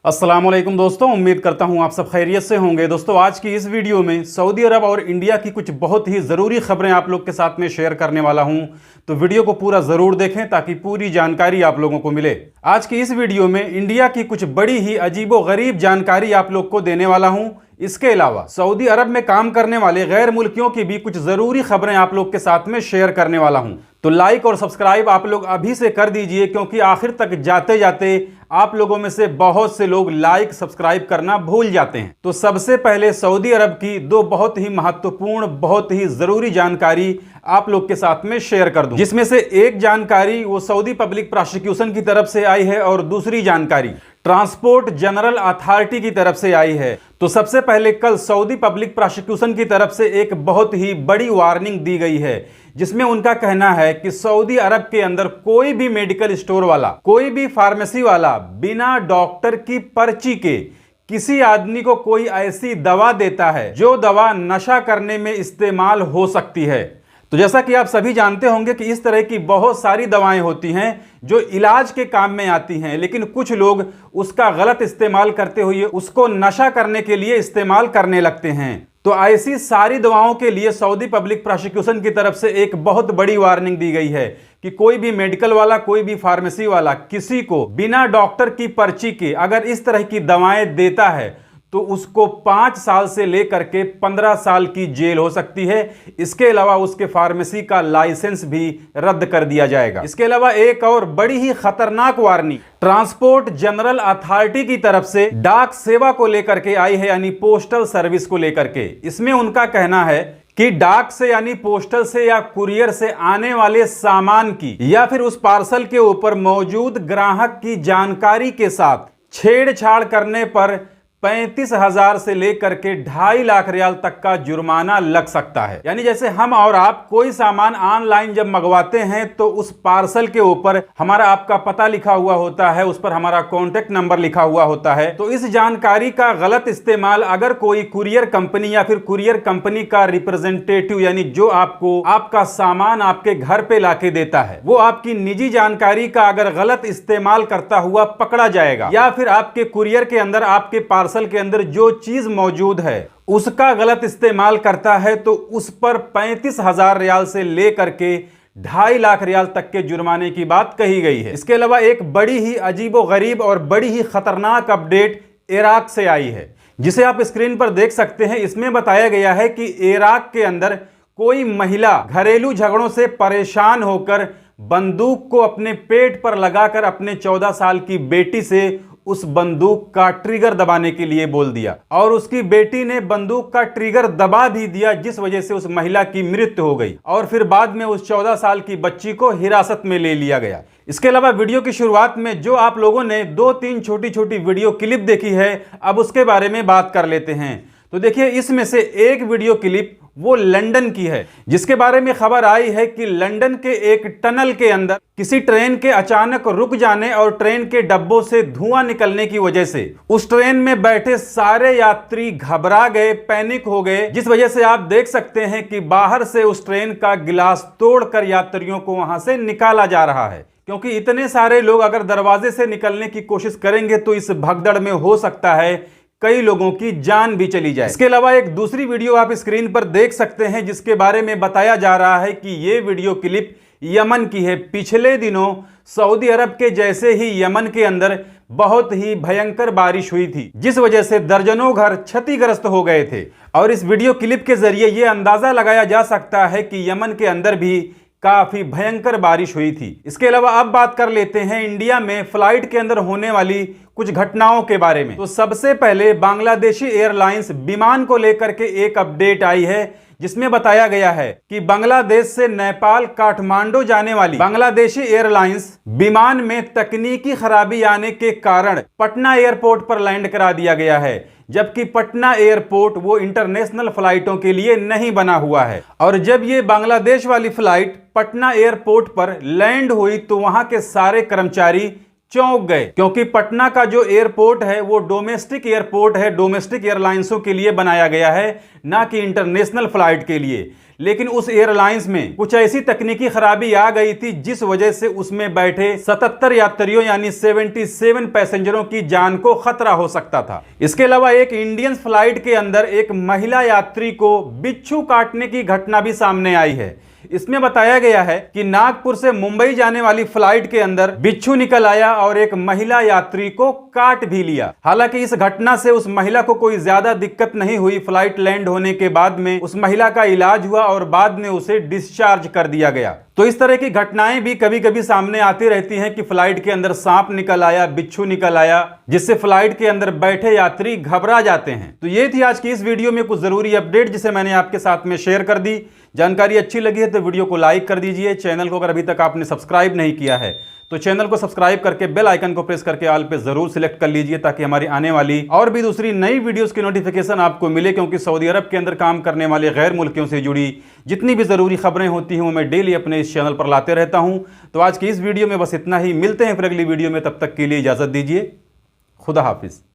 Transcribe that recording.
अस्सलाम वालेकुम दोस्तों, उम्मीद करता हूं आप सब खैरियत से होंगे। दोस्तों, आज की इस वीडियो में सऊदी अरब और इंडिया की कुछ बहुत ही ज़रूरी खबरें आप लोग के साथ में शेयर करने वाला हूं। तो वीडियो को पूरा ज़रूर देखें ताकि पूरी जानकारी आप लोगों को मिले। आज की इस वीडियो में इंडिया की कुछ बड़ी ही अजीबो गरीब जानकारी आप लोग को देने वाला हूं। इसके अलावा सऊदी अरब में काम करने वाले गैर मुल्कियों की भी कुछ ज़रूरी खबरें आप लोग के साथ में शेयर करने वाला हूं। तो लाइक और सब्सक्राइब आप लोग अभी से कर दीजिए, क्योंकि आखिर तक जाते जाते आप लोगों में से बहुत से लोग लाइक सब्सक्राइब करना भूल जाते हैं। तो सबसे पहले सऊदी अरब की दो बहुत ही महत्वपूर्ण, बहुत ही जरूरी जानकारी आप लोग के साथ में शेयर कर दूं, जिसमें से एक जानकारी वो सऊदी पब्लिक प्रोसिक्यूशन की तरफ से आई है और दूसरी जानकारी ट्रांसपोर्ट जनरल अथॉरिटी की तरफ से आई है। तो सबसे पहले कल सऊदी पब्लिक प्रोसिक्यूशन की तरफ से एक बहुत ही बड़ी वार्निंग दी गई है, जिसमें उनका कहना है कि सऊदी अरब के अंदर कोई भी मेडिकल स्टोर वाला, कोई भी फार्मेसी वाला बिना डॉक्टर की पर्ची के किसी आदमी को कोई ऐसी दवा देता है जो दवा नशा करने में इस्तेमाल हो सकती है। तो जैसा कि आप सभी जानते होंगे कि इस तरह की बहुत सारी दवाएं होती हैं जो इलाज के काम में आती हैं, लेकिन कुछ लोग उसका गलत इस्तेमाल करते हुए उसको नशा करने के लिए इस्तेमाल करने लगते हैं। तो ऐसी सारी दवाओं के लिए सऊदी पब्लिक प्रोसिक्यूशन की तरफ से एक बहुत बड़ी वार्निंग दी गई है कि कोई भी मेडिकल वाला, कोई भी फार्मेसी वाला किसी को बिना डॉक्टर की पर्ची के अगर इस तरह की दवाएं देता है तो उसको 5 साल से लेकर के 15 साल की जेल हो सकती है। इसके अलावा उसके फार्मेसी का लाइसेंस भी रद्द कर दिया जाएगा। इसके अलावा एक और बड़ी ही खतरनाक वार्निंग ट्रांसपोर्ट जनरल अथॉरिटी की तरफ से डाक सेवा को लेकर के आई है, यानी पोस्टल सर्विस को लेकर के। इसमें उनका कहना है कि डाक से यानी पोस्टल से या कुरियर से आने वाले सामान की या फिर उस पार्सल के ऊपर मौजूद ग्राहक की जानकारी के साथ छेड़छाड़ करने पर 35,000 से लेकर के 2.5 लाख रियाल तक का जुर्माना लग सकता है। यानी जैसे हम और आप कोई सामान ऑनलाइन जब मंगवाते हैं तो उस पार्सल के ऊपर हमारा आपका पता लिखा हुआ होता है, उस पर हमारा कॉन्टेक्ट नंबर लिखा हुआ होता है। तो इस जानकारी का गलत इस्तेमाल अगर कोई कुरियर कंपनी या फिर कुरियर कंपनी का रिप्रेजेंटेटिव, यानी जो आपको आपका सामान आपके घर पे लाके देता है, वो आपकी निजी जानकारी का अगर गलत इस्तेमाल करता हुआ पकड़ा जाएगा, या फिर आपके कुरियर के अंदर आपके पार्सल के अंदर जो चीज मौजूद है उसका गलत इस्तेमाल करता है, तो उस पर 35,000 रियाल से लेकर के 2.5 लाख रियाल तक के जुर्माने की बात कही गई है। इसके अलावा एक बड़ी ही अजीबो गरीब और बड़ी ही खतरनाक अपडेट इराक से आई है, जिसे आप स्क्रीन पर देख सकते हैं। इसमें बताया गया है कि इराक के अंदर कोई महिला घरेलू झगड़ों से परेशान होकर बंदूक को अपने पेट पर लगाकर अपने 14 साल की बेटी से उस बंदूक का ट्रिगर दबाने के लिए बोल दिया, और उसकी बेटी ने बंदूक का ट्रिगर दबा भी दिया, जिस वजह से उस महिला की मृत्यु हो गई और फिर बाद में उस 14 साल की बच्ची को हिरासत में ले लिया गया। इसके अलावा वीडियो की शुरुआत में जो आप लोगों ने 2-3 छोटी छोटी वीडियो क्लिप देखी है, अब उसके बारे में बात कर लेते हैं। तो देखिए, इसमें से एक वीडियो क्लिप वो लंदन की है, जिसके बारे में खबर आई है कि लंदन के एक टनल के अंदर किसी ट्रेन के अचानक रुक जाने और ट्रेन के डब्बों से धुआं निकलने की वजह से उस ट्रेन में बैठे सारे यात्री घबरा गए, पैनिक हो गए, जिस वजह से आप देख सकते हैं कि बाहर से उस ट्रेन का गिलास तोड़कर यात्रियों को वहां से निकाला जा रहा है, क्योंकि इतने सारे लोग अगर दरवाजे से निकलने की कोशिश करेंगे तो इस भगदड़ में हो सकता है कई लोगों की जान भी चली जाए। इसके अलावा एक दूसरी वीडियो आप स्क्रीन पर देख सकते हैं, जिसके बारे में बताया जा रहा है कि ये वीडियो क्लिप यमन की है। पिछले दिनों सऊदी अरब के जैसे ही यमन के अंदर बहुत ही भयंकर बारिश हुई थी, जिस वजह से दर्जनों घर क्षतिग्रस्त हो गए थे, और इस वीडियो क्लिप के जरिए यह अंदाजा लगाया जा सकता है कि यमन के अंदर भी काफी भयंकर बारिश हुई थी। इसके अलावा अब बात कर लेते हैं इंडिया में फ्लाइट के अंदर होने वाली कुछ घटनाओं के बारे में। तो सबसे पहले बांग्लादेशी एयरलाइंस विमान को लेकर के एक अपडेट आई है, जिसमें बताया गया है कि बांग्लादेश से नेपाल काठमांडू जाने वाली बांग्लादेशी एयरलाइंस विमान में तकनीकी खराबी आने के कारण पटना एयरपोर्ट पर लैंड करा दिया गया है, जबकि पटना एयरपोर्ट वो इंटरनेशनल फ्लाइटों के लिए नहीं बना हुआ है। और जब ये बांग्लादेश वाली फ्लाइट पटना एयरपोर्ट पर लैंड हुई तो वहां के सारे कर्मचारी चौंक गए, क्योंकि पटना का जो एयरपोर्ट है वो डोमेस्टिक एयरपोर्ट है, डोमेस्टिक एयरलाइंसों के लिए बनाया गया है, ना कि इंटरनेशनल फ्लाइट के लिए। लेकिन उस एयरलाइंस में कुछ ऐसी तकनीकी खराबी आ गई थी जिस वजह से उसमें बैठे 77 यात्रियों यानी 77 पैसेंजरों की जान को खतरा हो सकता था। इसके अलावा एक इंडियन फ्लाइट के अंदर एक महिला यात्री को बिच्छू काटने की घटना भी सामने आई है। इसमें बताया गया है कि नागपुर से मुंबई जाने वाली फ्लाइट के अंदर बिच्छू निकल आया और एक महिला यात्री को काट भी लिया। हालांकि इस घटना से उस महिला को कोई ज्यादा दिक्कत नहीं हुई। फ्लाइट लैंड होने के बाद में उस महिला का इलाज हुआ और बाद में उसे डिस्चार्ज कर दिया गया। तो इस तरह की घटनाएं भी कभी कभी सामने आती रहती हैं कि फ्लाइट के अंदर सांप निकल आया, बिच्छू निकल आया, जिससे फ्लाइट के अंदर बैठे यात्री घबरा जाते हैं। तो ये थी आज की इस वीडियो में कुछ जरूरी अपडेट जिसे मैंने आपके साथ में शेयर कर दी। जानकारी अच्छी लगी है तो वीडियो को लाइक कर दीजिए। चैनल को अगर अभी तक आपने सब्सक्राइब नहीं किया है तो चैनल को सब्सक्राइब करके बेल आइकन को प्रेस करके ऑल पे जरूर सिलेक्ट कर लीजिए ताकि हमारी आने वाली और भी दूसरी नई वीडियोस की नोटिफिकेशन आपको मिले, क्योंकि सऊदी अरब के अंदर काम करने वाले गैर मुल्कियों से जुड़ी जितनी भी जरूरी खबरें होती हैं वो मैं डेली अपने इस चैनल पर लाते रहता हूं। तो आज की इस वीडियो में बस इतना ही। मिलते हैं फिर अगली वीडियो में, तब तक के लिए इजाजत दीजिए। खुदा हाफिज।